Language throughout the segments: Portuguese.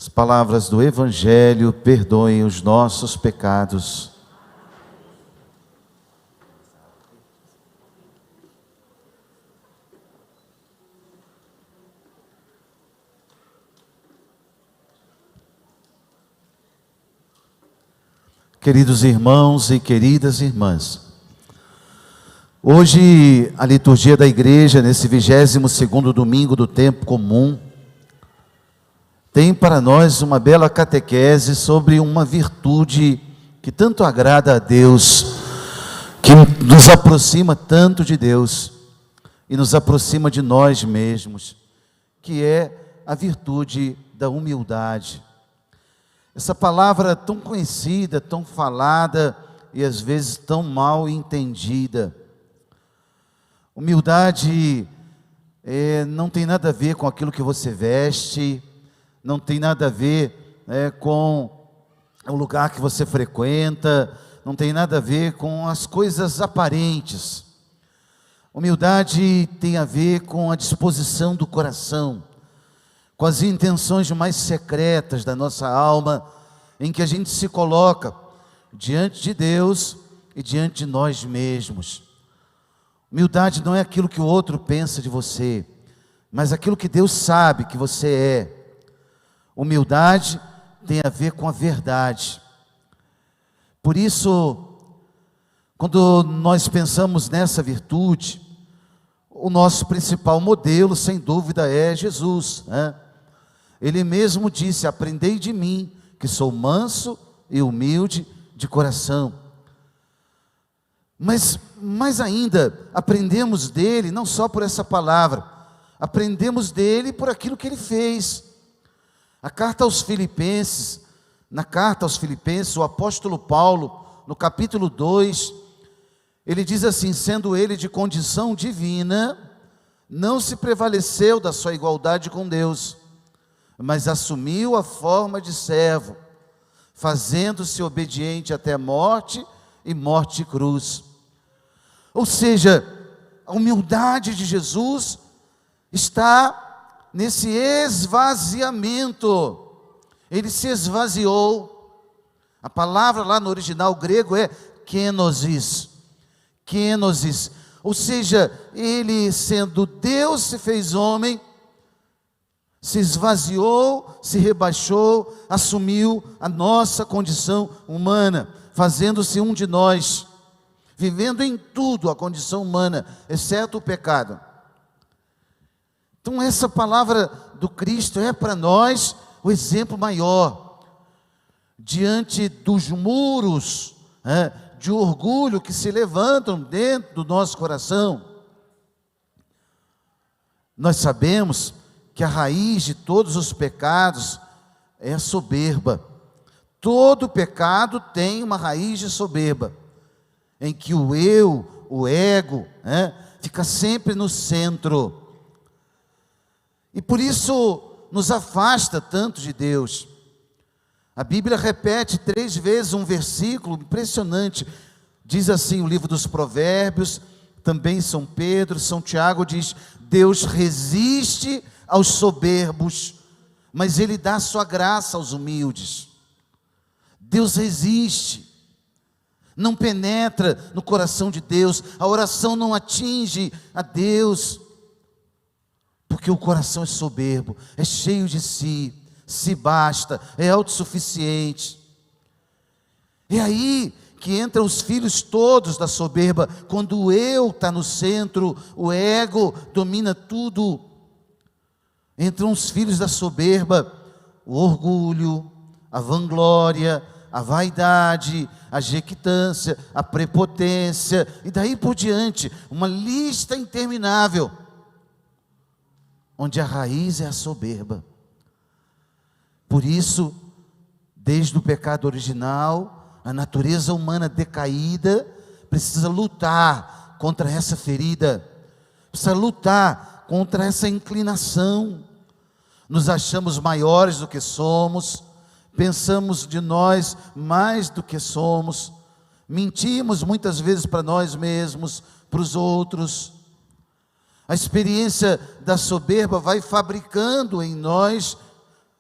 As palavras do Evangelho perdoem os nossos pecados. Queridos irmãos e queridas irmãs, hoje a liturgia da igreja, nesse 22º domingo do tempo comum, tem para nós uma bela catequese sobre uma virtude que tanto agrada a Deus, que nos aproxima tanto de Deus e nos aproxima de nós mesmos, que é a virtude da humildade. Essa palavra tão conhecida, tão falada e às vezes tão mal entendida. Humildade não tem nada a ver com aquilo que você veste, não tem nada a ver com o lugar que você frequenta, não tem nada a ver com as coisas aparentes. Humildade tem a ver com a disposição do coração, com as intenções mais secretas da nossa alma, em que a gente se coloca diante de Deus e diante de nós mesmos. Humildade não é aquilo que o outro pensa de você, mas aquilo que Deus sabe que você é. Humildade tem a ver com a verdade. Por isso, quando nós pensamos nessa virtude, o nosso principal modelo, sem dúvida, é Jesus, né? Ele mesmo disse: aprendei de mim, que sou manso e humilde de coração. Mas mais ainda, aprendemos dele não só por essa palavra, aprendemos dele por aquilo que ele fez. Na carta aos Filipenses, o apóstolo Paulo, no capítulo 2, ele diz assim: sendo ele de condição divina, não se prevaleceu da sua igualdade com Deus, mas assumiu a forma de servo, fazendo-se obediente até a morte e morte de cruz. Ou seja, a humildade de Jesus está nesse esvaziamento. Ele se esvaziou. A palavra lá no original grego é kenosis. Kenosis. Ou seja, ele sendo Deus se fez homem, se esvaziou, se rebaixou, assumiu a nossa condição humana, fazendo-se um de nós, vivendo em tudo a condição humana, exceto o pecado. Então essa palavra do Cristo é para nós o exemplo maior, diante dos muros de orgulho que se levantam dentro do nosso coração. Nós sabemos que a raiz de todos os pecados é a soberba. Todo pecado tem uma raiz de soberba, em que o eu, o ego, fica sempre no centro. E por isso nos afasta tanto de Deus. A Bíblia repete 3 vezes um versículo impressionante. Diz assim o livro dos Provérbios, também São Pedro, São Tiago diz: Deus resiste aos soberbos, mas Ele dá sua graça aos humildes. Deus resiste, não penetra no coração de Deus, a oração não atinge a Deus, porque o coração é soberbo, é cheio de si, se basta, é autossuficiente. É aí que entram os filhos todos da soberba, quando o eu está no centro, o ego domina tudo. Entram os filhos da soberba, o orgulho, a vanglória, a vaidade, a jactância, a prepotência, e daí por diante, uma lista interminável, onde a raiz é a soberba. Por isso, desde o pecado original, a natureza humana decaída precisa lutar contra essa ferida, precisa lutar contra essa inclinação. Nos achamos maiores do que somos, pensamos de nós mais do que somos, mentimos muitas vezes para nós mesmos, para os outros. A experiência da soberba vai fabricando em nós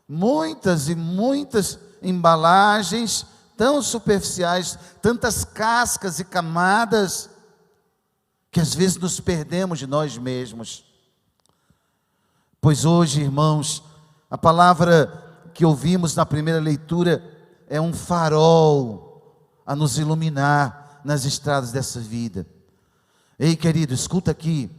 muitas e muitas embalagens tão superficiais, tantas cascas e camadas, que às vezes nos perdemos de nós mesmos. Pois hoje, irmãos, a palavra que ouvimos na primeira leitura é um farol a nos iluminar nas estradas dessa vida. Ei, querido, escuta aqui,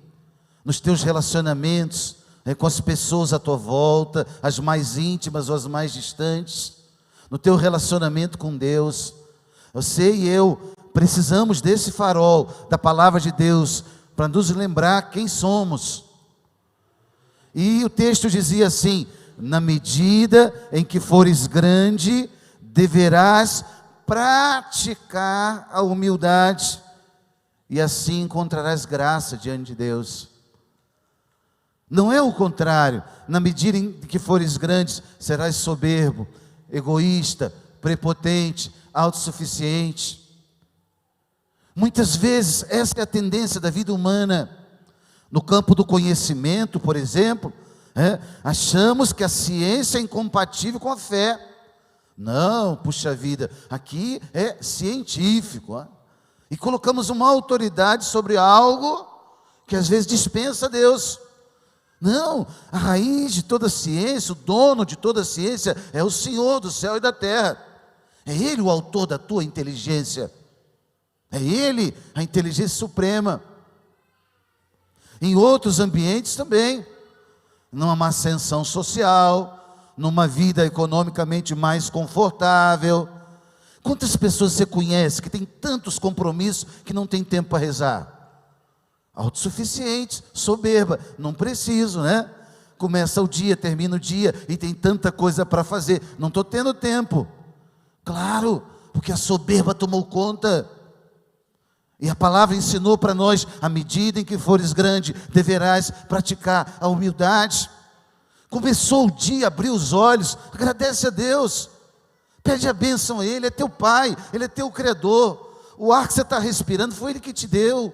nos teus relacionamentos, com as pessoas à tua volta, as mais íntimas ou as mais distantes, no teu relacionamento com Deus, você e eu precisamos desse farol da palavra de Deus para nos lembrar quem somos. E o texto dizia assim: na medida em que fores grande, deverás praticar a humildade, e assim encontrarás graça diante de Deus. Não é o contrário. Na medida em que fores grande, serás soberbo, egoísta, prepotente, autossuficiente. Muitas vezes essa é a tendência da vida humana. No campo do conhecimento, por exemplo, achamos que a ciência é incompatível com a fé. Não, puxa vida, aqui é científico. E colocamos uma autoridade sobre algo que às vezes dispensa Deus. Não, a raiz de toda ciência, o dono de toda ciência é o Senhor do céu e da terra. É Ele o autor da tua inteligência. É Ele a inteligência suprema. Em outros ambientes também, numa ascensão social, numa vida economicamente mais confortável. Quantas pessoas você conhece que tem tantos compromissos que não tem tempo para rezar? Autossuficiente, soberba, não preciso, né? Começa o dia, termina o dia e tem tanta coisa para fazer, não estou tendo tempo. Claro, porque a soberba tomou conta. E a palavra ensinou para nós: à medida em que fores grande, deverás praticar a humildade. Começou o dia, abriu os olhos, agradece a Deus, pede a bênção a Ele, é teu Pai, Ele é teu Criador. O ar que você está respirando foi Ele que te deu.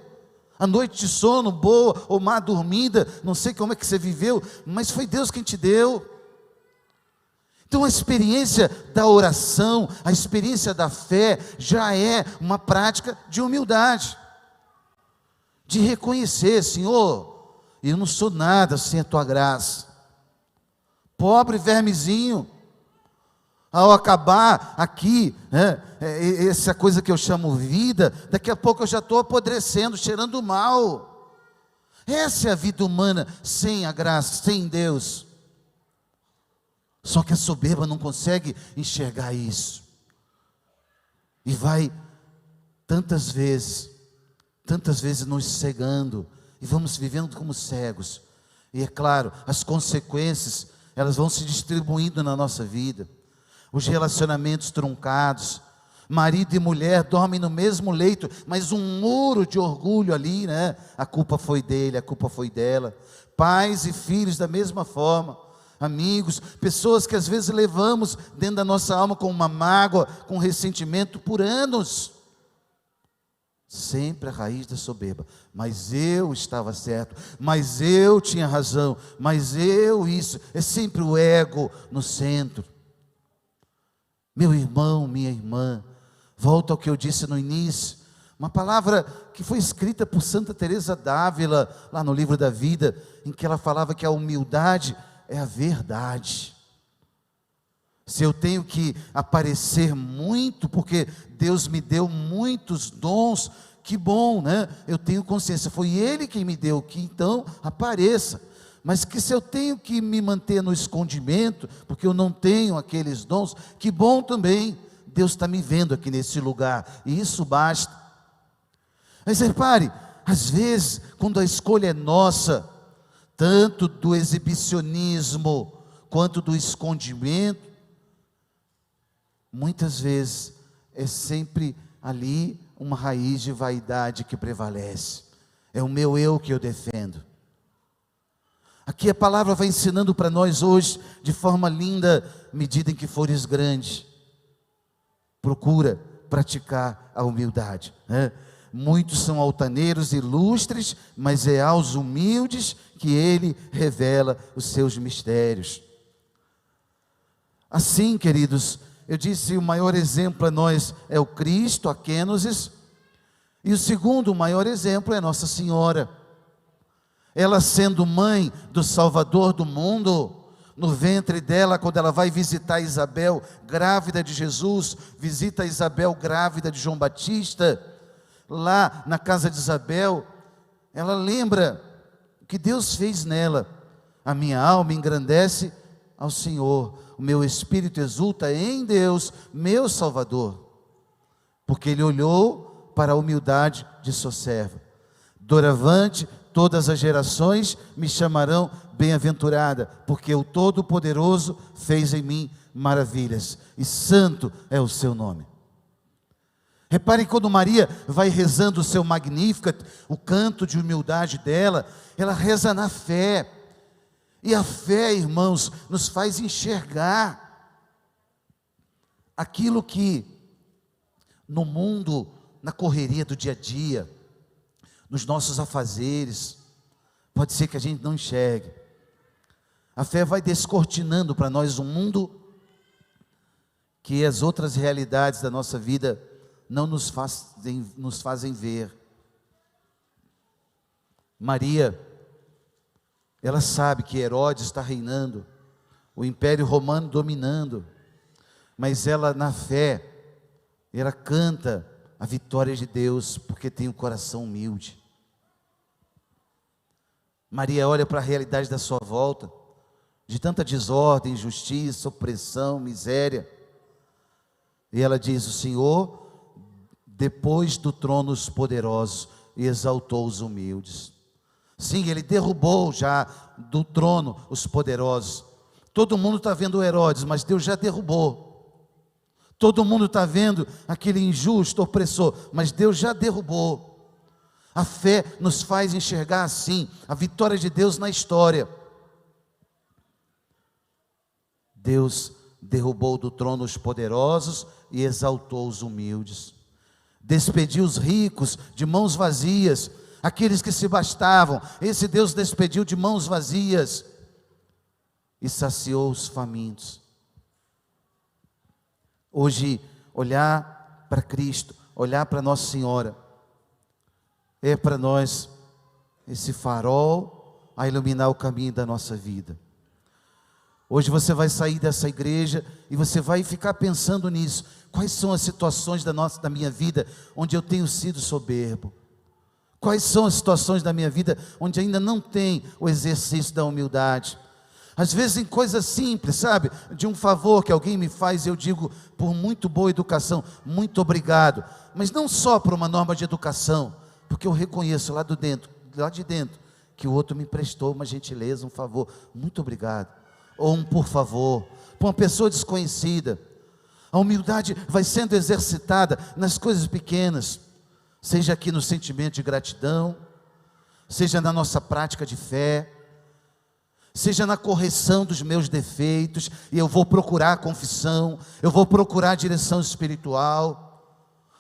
A noite de sono, boa ou má dormida, não sei como é que você viveu, mas foi Deus quem te deu. Então a experiência da oração, a experiência da fé, já é uma prática de humildade, de reconhecer: Senhor, eu não sou nada sem a tua graça, pobre vermezinho. Ao acabar aqui, essa coisa que eu chamo vida, daqui a pouco eu já estou apodrecendo, cheirando mal. Essa é a vida humana sem a graça, sem Deus. Só que a soberba não consegue enxergar isso. E vai tantas vezes nos cegando, e vamos vivendo como cegos. E é claro, as consequências, elas vão se distribuindo na nossa vida. Os relacionamentos truncados, marido e mulher dormem no mesmo leito, mas um muro de orgulho ali, né? A culpa foi dele, a culpa foi dela. Pais e filhos da mesma forma, amigos, pessoas que às vezes levamos dentro da nossa alma com uma mágoa, com ressentimento por anos. Sempre a raiz da soberba. Mas eu estava certo, mas eu tinha razão, mas eu isso. É sempre o ego no centro. Meu irmão, minha irmã, volta ao que eu disse no início, uma palavra que foi escrita por Santa Teresa d'Ávila, lá no Livro da Vida, em que ela falava que a humildade é a verdade. Se eu tenho que aparecer muito, porque Deus me deu muitos dons, que bom, né? Eu tenho consciência, foi Ele quem me deu, que então apareça. Mas que se eu tenho que me manter no escondimento, porque eu não tenho aqueles dons, que bom também, Deus está me vendo aqui nesse lugar, e isso basta. Mas repare, às vezes, quando a escolha é nossa, tanto do exibicionismo, quanto do escondimento, muitas vezes, é sempre ali uma raiz de vaidade que prevalece, é o meu eu que eu defendo. Aqui a palavra vai ensinando para nós hoje, de forma linda: medida em que fores grande, procura praticar a humildade, né? Muitos são altaneiros e ilustres, mas é aos humildes que Ele revela os seus mistérios. Assim, queridos, eu disse, o maior exemplo a nós é o Cristo, a Kênosis, e o segundo, o maior exemplo é Nossa Senhora. Ela sendo mãe do Salvador do mundo, no ventre dela, quando ela vai visitar Isabel, grávida de Jesus, visita Isabel, grávida de João Batista, lá na casa de Isabel, ela lembra o que Deus fez nela. A minha alma engrandece ao Senhor, o meu espírito exulta em Deus, meu Salvador, porque Ele olhou para a humildade de sua serva. Doravante, todas as gerações me chamarão bem-aventurada, porque o Todo-Poderoso fez em mim maravilhas, e santo é o seu nome. Reparem, quando Maria vai rezando o seu Magnificat, o canto de humildade dela, ela reza na fé, e a fé, irmãos, nos faz enxergar aquilo que no mundo, na correria do dia a dia, nos nossos afazeres, pode ser que a gente não enxergue. A fé vai descortinando para nós um mundo que as outras realidades da nossa vida não nos fazem ver. Maria, ela sabe que Herodes está reinando, o Império Romano dominando, mas ela, na fé, ela canta a vitória de Deus, porque tem um coração humilde. Maria olha para a realidade da sua volta, de tanta desordem, injustiça, opressão, miséria, e ela diz: o Senhor, depois do trono os poderosos, e exaltou os humildes. Sim, Ele derrubou já do trono os poderosos. Todo mundo está vendo Herodes, mas Deus já derrubou. Todo mundo está vendo aquele injusto, opressor, mas Deus já derrubou. A fé nos faz enxergar assim, a vitória de Deus na história. Deus derrubou do trono os poderosos e exaltou os humildes. Despediu os ricos de mãos vazias, aqueles que se bastavam. Esse Deus despediu de mãos vazias e saciou os famintos. Hoje, olhar para Cristo, olhar para Nossa Senhora, é para nós esse farol a iluminar o caminho da nossa vida. Hoje você vai sair dessa igreja e você vai ficar pensando nisso. Quais são as situações da minha vida onde eu tenho sido soberbo? Quais são as situações da minha vida onde ainda não tem o exercício da humildade? Às vezes em coisas simples, sabe? De um favor que alguém me faz, eu digo, por muito boa educação, muito obrigado. Mas não só por uma norma de educação, porque eu reconheço lá de dentro, que o outro me prestou uma gentileza, um favor, muito obrigado. Ou um por favor, para uma pessoa desconhecida. A humildade vai sendo exercitada nas coisas pequenas, seja aqui no sentimento de gratidão, seja na nossa prática de fé, seja na correção dos meus defeitos, e eu vou procurar a confissão, eu vou procurar a direção espiritual.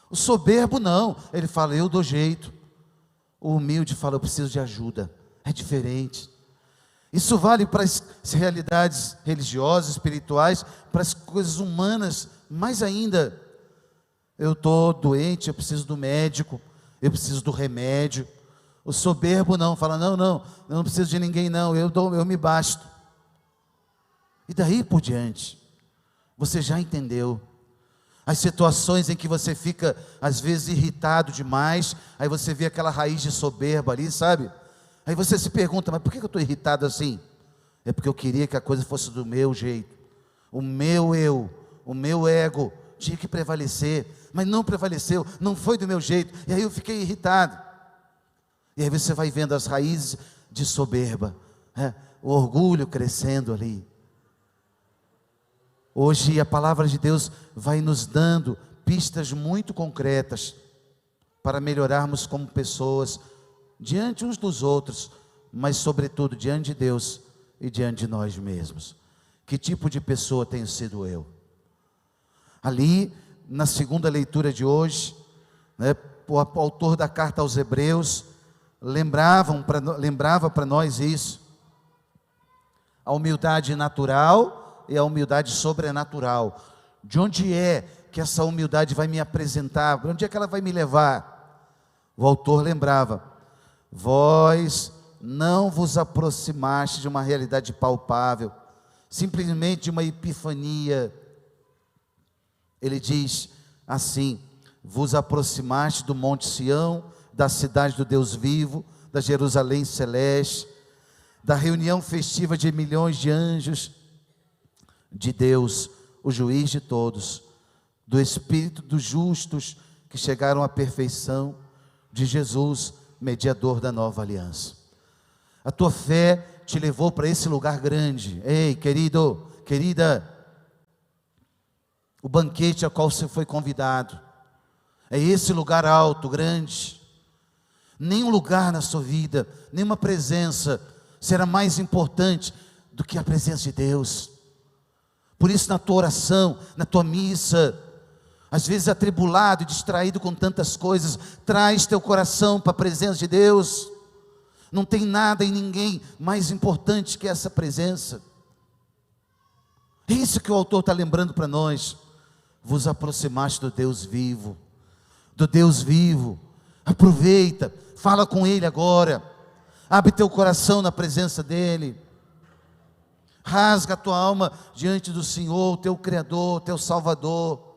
O soberbo não, ele fala, eu dou jeito. O humilde fala, eu preciso de ajuda. É diferente. Isso vale para as realidades religiosas, espirituais, para as coisas humanas, mais ainda. Eu estou doente, eu preciso do médico, eu preciso do remédio. O soberbo não, fala, não, eu não preciso de ninguém não, eu me basto. E daí por diante, você já entendeu. As situações em que você fica, às vezes, irritado demais, aí você vê aquela raiz de soberba ali, sabe? Aí você se pergunta, mas por que eu estou irritado assim? É porque eu queria que a coisa fosse do meu jeito. O meu eu, o meu ego tinha que prevalecer, mas não prevaleceu, não foi do meu jeito, e aí eu fiquei irritado. E aí você vai vendo as raízes de soberba, o orgulho crescendo ali. Hoje a palavra de Deus vai nos dando pistas muito concretas para melhorarmos como pessoas, diante uns dos outros, mas sobretudo diante de Deus e diante de nós mesmos. Que tipo de pessoa tenho sido eu? Ali, na segunda leitura de hoje, o autor da carta aos Hebreus lembrava para nós isso. A humildade natural é a humildade sobrenatural. De onde é que essa humildade vai me apresentar? Para onde é que ela vai me levar? O autor lembrava: vós não vos aproximaste de uma realidade palpável, simplesmente de uma epifania. Ele diz assim: vos aproximaste do Monte Sião, da cidade do Deus vivo, da Jerusalém celeste, da reunião festiva de milhões de anjos, de Deus, o juiz de todos, do Espírito dos justos que chegaram à perfeição, de Jesus, mediador da nova aliança. A tua fé te levou para esse lugar grande. Ei, querido, querida, o banquete ao qual você foi convidado é esse lugar alto, grande. Nenhum lugar na sua vida, nenhuma presença será mais importante do que a presença de Deus. Por isso, na tua oração, na tua missa, às vezes atribulado e distraído com tantas coisas, traz teu coração para a presença de Deus. Não tem nada e ninguém mais importante que essa presença. É isso que o autor está lembrando para nós. Vos aproximaste do Deus vivo, do Deus vivo. Aproveita, fala com Ele agora, abre teu coração na presença dEle, rasga a tua alma diante do Senhor, teu Criador, teu Salvador.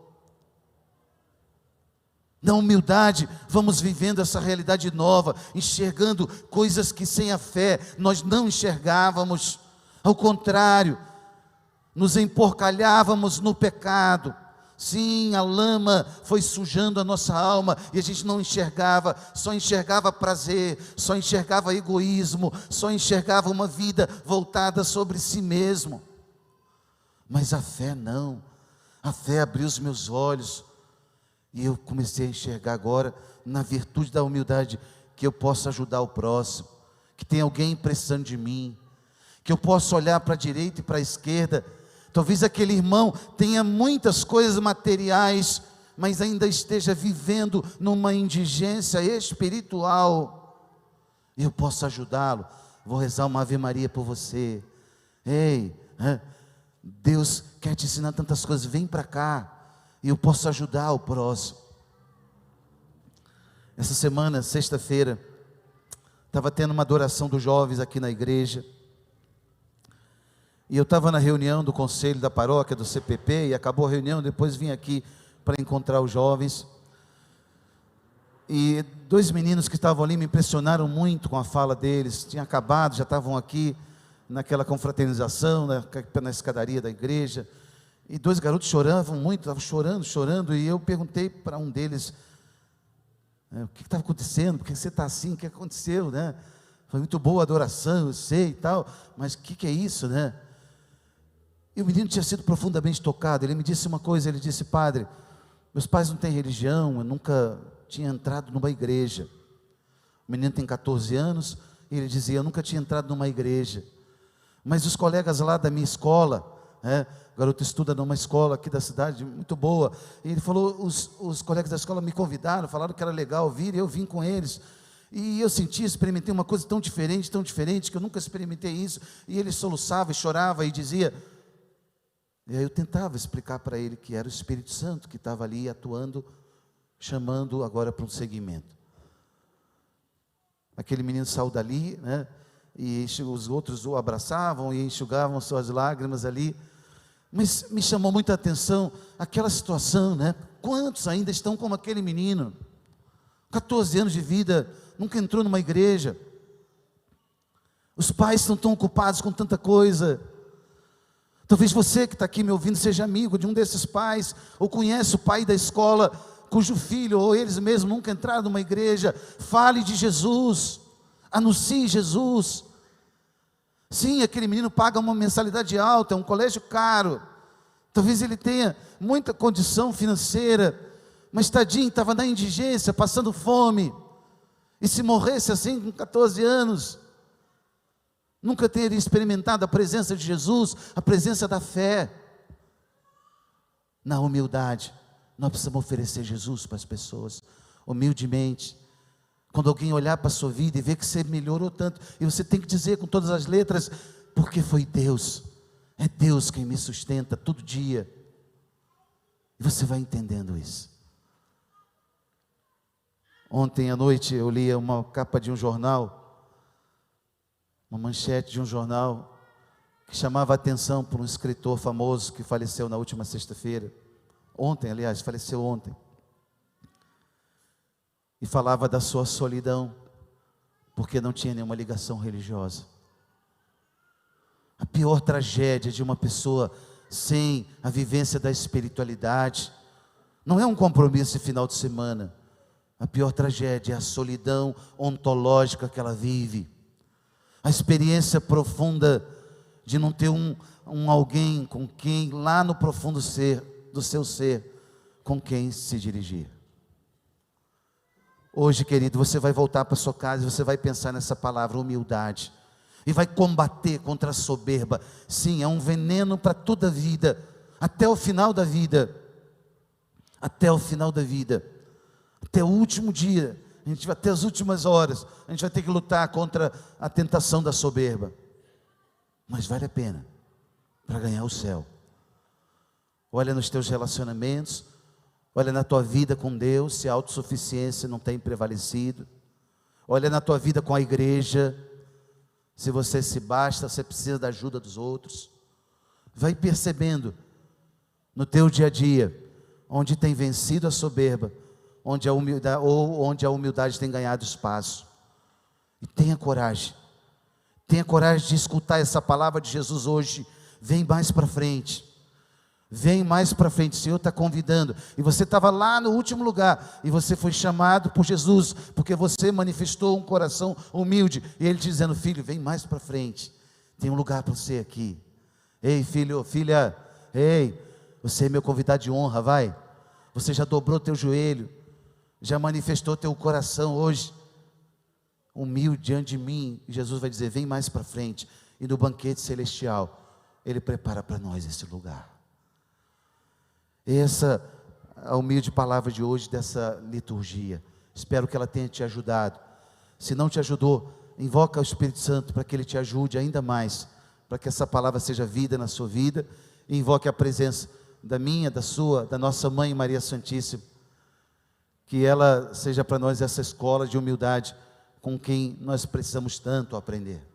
Na humildade, vamos vivendo essa realidade nova, enxergando coisas que sem a fé nós não enxergávamos. Ao contrário, nos emporcalhávamos no pecado. Sim, a lama foi sujando a nossa alma e a gente não enxergava, só enxergava prazer, só enxergava egoísmo, só enxergava uma vida voltada sobre si mesmo. Mas a fé não, a fé abriu os meus olhos e eu comecei a enxergar agora, na virtude da humildade, que eu posso ajudar o próximo, que tem alguém precisando de mim, que eu posso olhar para a direita e para a esquerda. Talvez aquele irmão tenha muitas coisas materiais, mas ainda esteja vivendo numa indigência espiritual. Eu posso ajudá-lo. Vou rezar uma Ave Maria por você. Ei, Deus quer te ensinar tantas coisas. Vem para cá e eu posso ajudar o próximo. Essa semana, sexta-feira, estava tendo uma adoração dos jovens aqui na igreja. E eu estava na reunião do conselho da paróquia, do CPP, e acabou a reunião, depois vim aqui para encontrar os jovens. E dois meninos que estavam ali me impressionaram muito com a fala deles. Tinha acabado, já estavam aqui naquela confraternização, na escadaria da igreja. E dois garotos choravam muito, estavam chorando. E eu perguntei para um deles: o que estava acontecendo? Por que você está assim? O que aconteceu, né? Foi muito boa a adoração, eu sei e tal, mas o que é isso, né? E o menino tinha sido profundamente tocado. Ele me disse uma coisa, ele disse: padre, meus pais não têm religião, eu nunca tinha entrado numa igreja. O menino tem 14 anos, e ele dizia: eu nunca tinha entrado numa igreja, mas os colegas lá da minha escola, o garoto estuda numa escola aqui da cidade, muito boa, e ele falou, os colegas da escola me convidaram, falaram que era legal vir, e eu vim com eles, e eu experimentei uma coisa tão diferente, que eu nunca experimentei isso. E ele soluçava e chorava e dizia. E aí eu tentava explicar para ele que era o Espírito Santo que estava ali atuando, chamando agora para um seguimento. Aquele menino saiu dali, e os outros o abraçavam e enxugavam suas lágrimas ali. Mas me chamou muita atenção aquela situação, Quantos ainda estão como aquele menino? 14 anos de vida, nunca entrou numa igreja. Os pais estão tão ocupados com tanta coisa. Talvez você que está aqui me ouvindo seja amigo de um desses pais, ou conhece o pai da escola, cujo filho, ou eles mesmos nunca entraram numa igreja. Fale de Jesus, anuncie Jesus. Sim, aquele menino paga uma mensalidade alta, é um colégio caro, talvez ele tenha muita condição financeira, mas tadinho, estava na indigência, passando fome, e se morresse assim com 14 anos, nunca teria experimentado a presença de Jesus, a presença da fé. Na humildade, nós precisamos oferecer Jesus para as pessoas, humildemente. Quando alguém olhar para a sua vida e ver que você melhorou tanto, e você tem que dizer com todas as letras, porque foi Deus É Deus quem me sustenta todo dia. E você vai entendendo isso. Ontem à noite eu li uma capa de um jornal, uma manchete de um jornal, que chamava a atenção por um escritor famoso que faleceu na última sexta-feira. Ontem, aliás, faleceu ontem. E falava da sua solidão, porque não tinha nenhuma ligação religiosa. A pior tragédia de uma pessoa sem a vivência da espiritualidade não é um compromisso de final de semana. A pior tragédia é a solidão ontológica que ela vive. A experiência profunda de não ter um alguém com quem, lá no profundo ser, do seu ser, com quem se dirigir. Hoje, querido, você vai voltar para sua casa e você vai pensar nessa palavra, humildade, e vai combater contra a soberba. Sim, é um veneno para toda a vida, até o final da vida, até o final da vida, até o último dia, a gente vai, até as últimas horas, a gente vai ter que lutar contra a tentação da soberba, mas vale a pena, para ganhar o céu. Olha nos teus relacionamentos, olha na tua vida com Deus, se a autossuficiência não tem prevalecido. Olha na tua vida com a igreja, se você se basta, você precisa da ajuda dos outros. Vai percebendo no teu dia a dia, onde tem vencido a soberba, onde a humildade tem ganhado espaço. E tenha coragem de escutar essa palavra de Jesus hoje. Vem mais para frente. Vem mais para frente, o Senhor está convidando. E você estava lá no último lugar, e você foi chamado por Jesus, porque você manifestou um coração humilde, e Ele dizendo: filho, vem mais para frente, tem um lugar para você aqui. Ei, filho, filha, ei, você é meu convidado de honra, vai. Você já dobrou teu joelho, já manifestou teu coração hoje, humilde diante de mim. E Jesus vai dizer: vem mais para frente, e no banquete celestial, Ele prepara para nós esse lugar. Essa a humilde palavra de hoje dessa liturgia. Espero que ela tenha te ajudado. Se não te ajudou, invoca o Espírito Santo para que ele te ajude ainda mais, para que essa palavra seja vida na sua vida. E invoque a presença da minha, da sua, da nossa mãe Maria Santíssima, que ela seja para nós essa escola de humildade com quem nós precisamos tanto aprender.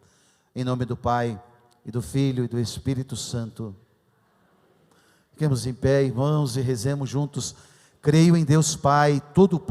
Em nome do Pai, e do Filho, e do Espírito Santo. Fiquemos em pé, irmãos, e rezemos juntos. Creio em Deus Pai, Todo-Poderoso.